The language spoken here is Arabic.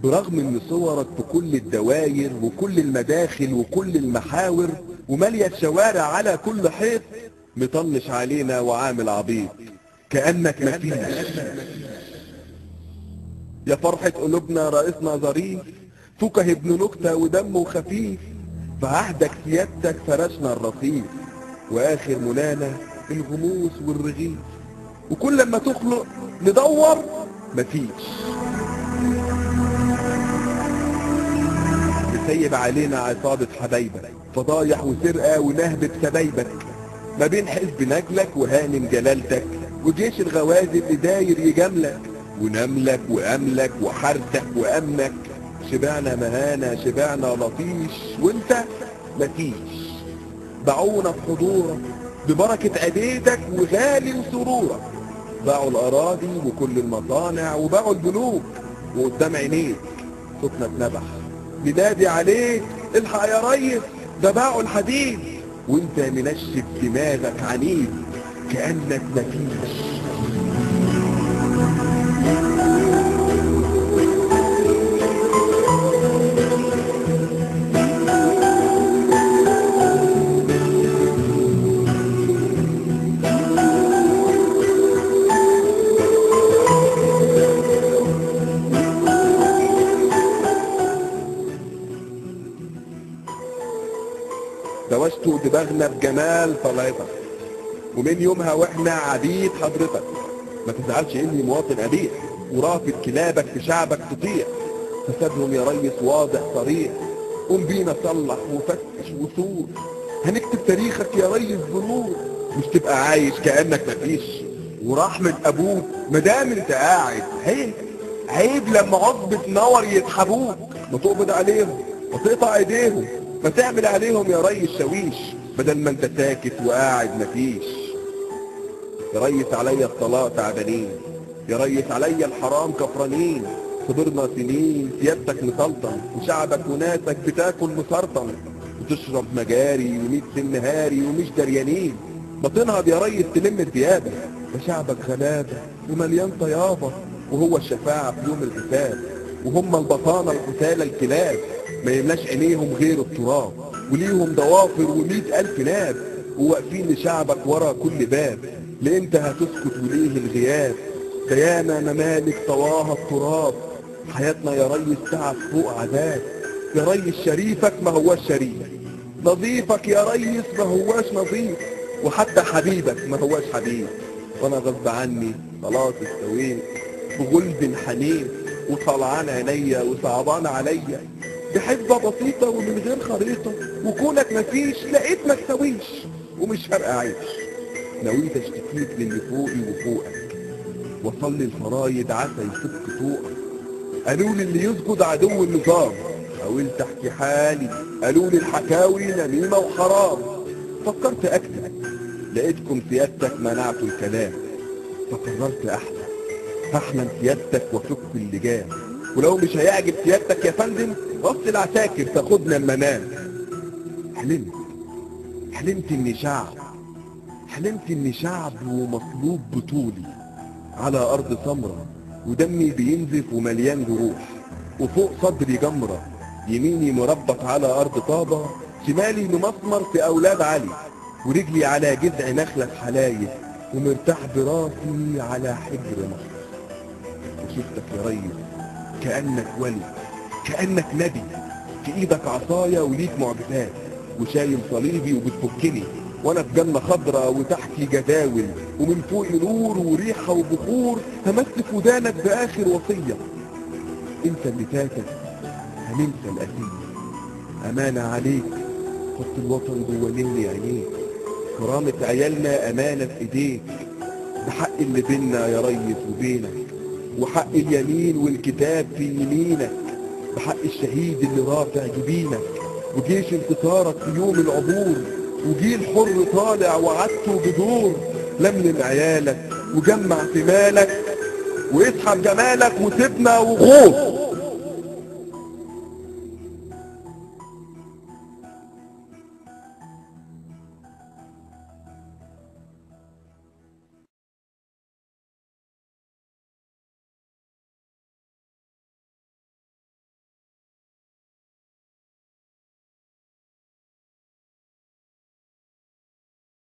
برغم ان صورك في كل الدواير وكل المداخل وكل المحاور ومالية الشوارع على كل حيط، مطنش علينا وعامل عبيط كأنك مفيش. يا فرحة قلوبنا رئيسنا ظريف، فكه ابن نكتة ودمه خفيف، فعهدك سيادتك فرشنا الرصيف، واخر منانا الغموس والرغيف، وكل لما تخلق ندور مفيش. مسيب علينا عصابة حبايبك، فضايح وسرقة ونهب بسبايبك، ما بين حزب نجلك وهانم جلالتك وجيش الغوازي اللي داير يجاملك، ونملك واملك وحارتك وامنك. شبعنا مهانة شبعنا لطيش، وانت مفيش. باعونا في حضورك ببركة ايديك وغالي وسرورك، باعوا الاراضي وكل المصانع وباعوا البنوك، وقدام عينيك صوتنا اتنبح بنادي عليك الحق يا ريس، ده باعوا الحديد، وانت منشف دماغك عنيد كأنك مفيش. دوشتوا دماغنا بجمال طلعتك، ومن يومها واحنا عبيد حضرتك. ما تزعلش اني مواطن قبيح ورافض كلابك في شعبك تطيع، فسادهم يا ريس واضح صريح. قوم بينا صلح وفتش وصول، هنكتب تاريخك يا ريس بنور، مش تبقى عايش كأنك مفيش. ورحمة ابوك مدام انت قاعد، عيب لما عصبة نور يسحبوك، ما تقبض عليهم ما تقطع ايديهم، ما تعمل عليهم يا ريس شويش، بدل ما انت ساكت وقاعد مفيش. يا ريس عليا الطلاق تعبانين، يا ريس عليا الحرام كفرانين، صبرنا سنين سيادتك مسلطن، وشعبك وناسك بتاكل مسرطن، وتشرب مجاري وميت سن هاري ومش دريانين. ما تنهض يا ريس تلم ثيابك، ده شعبك غلابه ومليان طيابه، وهو الشفاعه في يوم الحساب، وهم البطانه القتاله الكلاب، ما يملاش عينيهم غير التراب، وليهم ضوافر و100,000 ناب، وواقفين لشعبك ورا كل باب. ليه انت هتسكت وليه الغياب؟ ده ياما ممالك طواها التراب، حياتنا يا ريس تعب فوق عذاب. يا ريس شريفك ما هواش شريف، نظيفك يا ريس ما هواش نظيف، وحتى حبيبك ما هواش حبيب. وانا غصب عني خلاص استويت بغلب الحنين، وطلعان عينيا وصعبان عليا بحسبة بسيطة ومن غير خريطة، وكونك مفيش لقيت ما تسويش، ومش فارقة عيش. نويت اشتكيك للي فوقي وفوقك، وصلي الفرايد عسى يفك طوقك. قالوا لي اللي يسجد عدو النظام، حاولت احكي حالي قالوا لي الحكاوي نميمة وحرام. فكرت اكتب لقيتكم سيادتك منعتوا الكلام، فقررت احلم سيادتك وافك اللجام، ولو مش هيعجب سيادتك يا فندم رص العساكر تاخدنا المنام. حلمت اني شعب ومصلوب بطولي على ارض سمرة، ودمي بينزف ومليان جروح، وفوق صدري جمرة، يميني مربط على ارض طابة، شمالي ممسمر في اولاد علي، ورجلي على جذع نخلة حلايب، ومرتاح براسي على حجر مصر. وشفتك يا ريس كأنك ولي، كأنك نبي، في ايدك عصايا وليك معجزات، وشايل صليبي وبتفكني، وانا في جنة خضرة وتحتي جداول، ومن فوق نور وريحة وبخور، همست في ودانك باخر وصية. انت اللي فاتك هننسى القديم، امانة عليك حط الوطن جوه نهر عينيك، كرامة عيالنا امانة في ايديك، ده حق اللي بينا يا ريس وبينك، وحق اليمين والكتاب في يمينك، بحق الشهيد اللي رافع جبينك، وجيش انتصارك في يوم العبور، وجيل حر طالع وعدته بدور. لملم عيالك وجمع في مالك، واسحب جمالك وسيبنا وغوص.